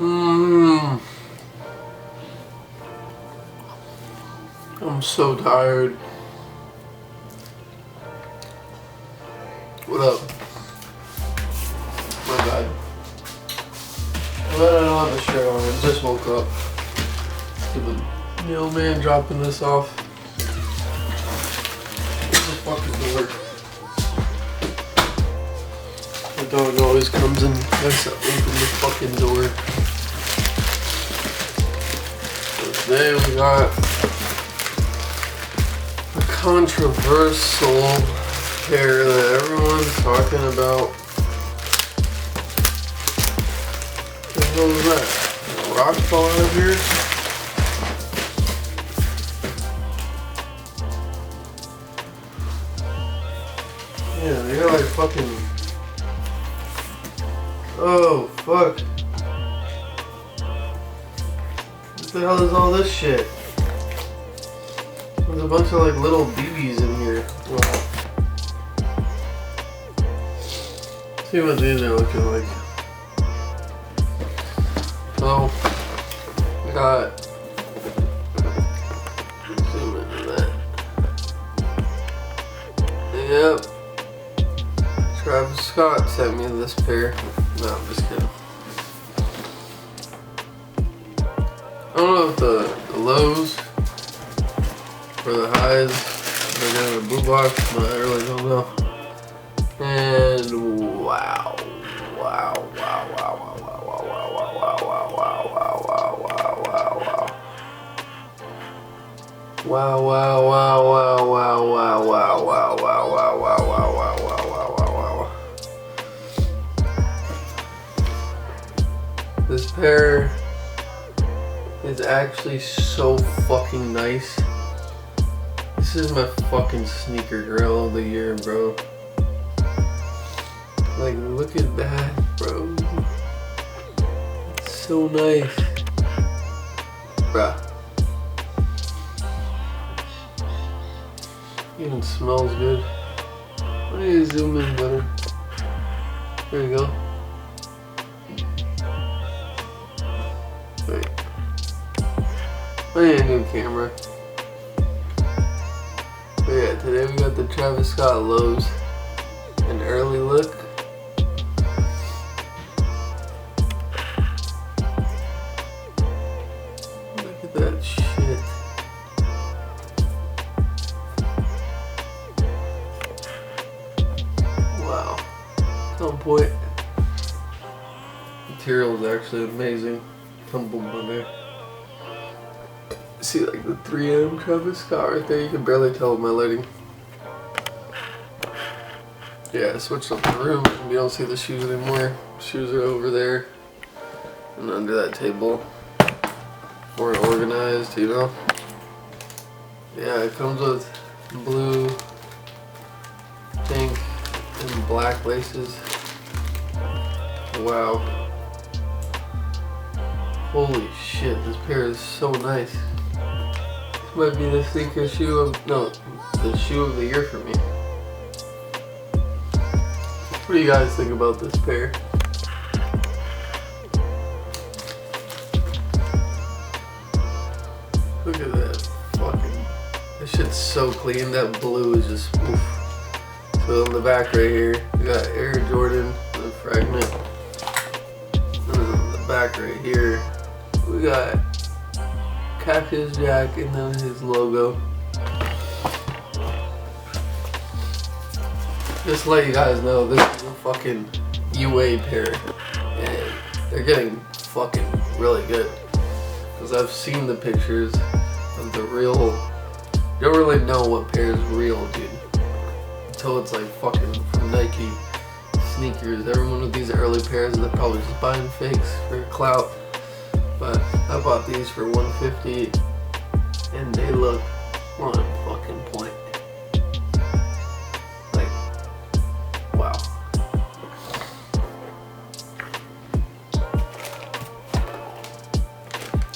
I'm so tired. What up? My bad. But I don't have a shirt on. I just woke up. To the mailman dropping this off. What the fuck is the work? My dog always comes and has to open the fucking door. So today we got a controversial pair that everyone's talking about. What the hell is that? A rock falling out here? Yeah, they got like fucking... Oh, fuck. What the hell is all this shit? There's a bunch of like little BBs in here. Wow. See what these are looking like. So, we got... Zoom into that. Yep. Travis Scott sent me this pair. No, I'm just kidding. I don't know if the lows or the highs are getting a boot box, but I really don't know. And wow. Wow, wow, wow, wow, wow, wow, wow, wow, wow, wow, wow, wow, wow, wow, wow. Wow, wow, wow, wow, wow, wow, wow, wow, wow, wow, wow, wow, wow, wow, wow, wow. This pair is actually so fucking nice. This is my fucking sneaker girl of the year, bro. Like, look at that, bro. It's so nice. Bruh. Even smells good. Why don't you zoom in better? There you go. Wait. I need a new camera. But yeah, today we got the Travis Scott lows. An early look. Look at that shit. Wow. On point. Material is actually amazing. Tumbled on there. See like the 3M Travis Scott right there. You can barely tell with my lighting. Yeah, I switched up the room. You don't see the shoes anymore. Shoes are over there and under that table. More organized, you know. Yeah, it comes with blue, pink, and black laces. Wow. Holy shit, this pair is so nice. This might be the sneaker shoe of, no, the shoe of the year for me. What do you guys think about this pair? Look at that fucking, this shit's so clean. That blue is just, oof. So on the back right here, we got Air Jordan, the Fragment. And then on the back right here, we got Cactus Jack and then his logo. Just to let you guys know, this is a fucking UA pair. And they're getting fucking really good. Because I've seen the pictures of the real. You don't really know what pair is real, dude. Until it's like fucking from Nike sneakers. Everyone with these early pairs, they're probably just buying fakes for clout. But I bought these for $150 and they look on fucking point. Like, wow.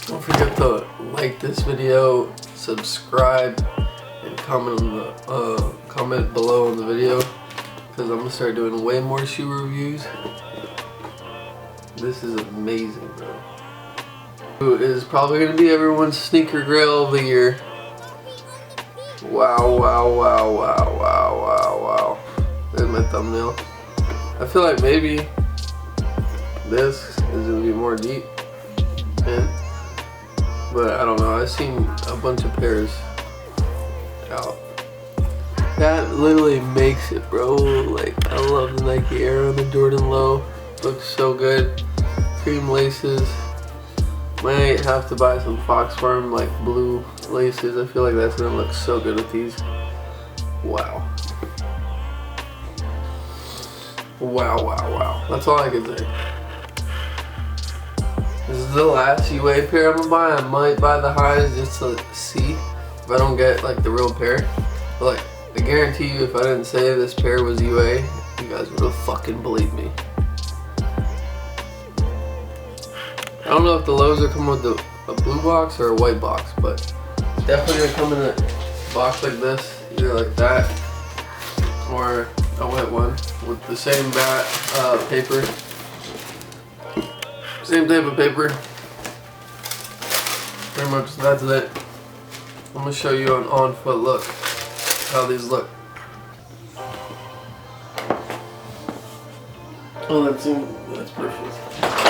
Don't forget to like this video, subscribe, and comment on the comment below on the video, because I'm gonna start doing way more shoe reviews. This is amazing, bro. Who is probably going to be everyone's sneaker grail of the year. Wow, wow, wow, wow, wow, wow, wow. There's my thumbnail. I feel like maybe this is going to be more deep. But I don't know. I've seen a bunch of pairs out. That literally makes it, bro. Like, I love the Nike Air on the Jordan Low. Looks so good. Cream laces. Might have to buy some Fox Farm like blue laces. I feel like that's gonna look so good with these. Wow. Wow, wow, wow. That's all I can say. This is the last UA pair I'm gonna buy. I might buy the highs just to see if I don't get like the real pair. But like, I guarantee you if I didn't say this pair was UA, you guys would have fucking believed me. I don't know if the lows are coming with a blue box or a white box, but it's definitely gonna come in a box like this, either like that or a wet one with the same paper, same type of paper. Pretty much that's it. I'm gonna show you an on-foot look, how these look. Oh, that's perfect.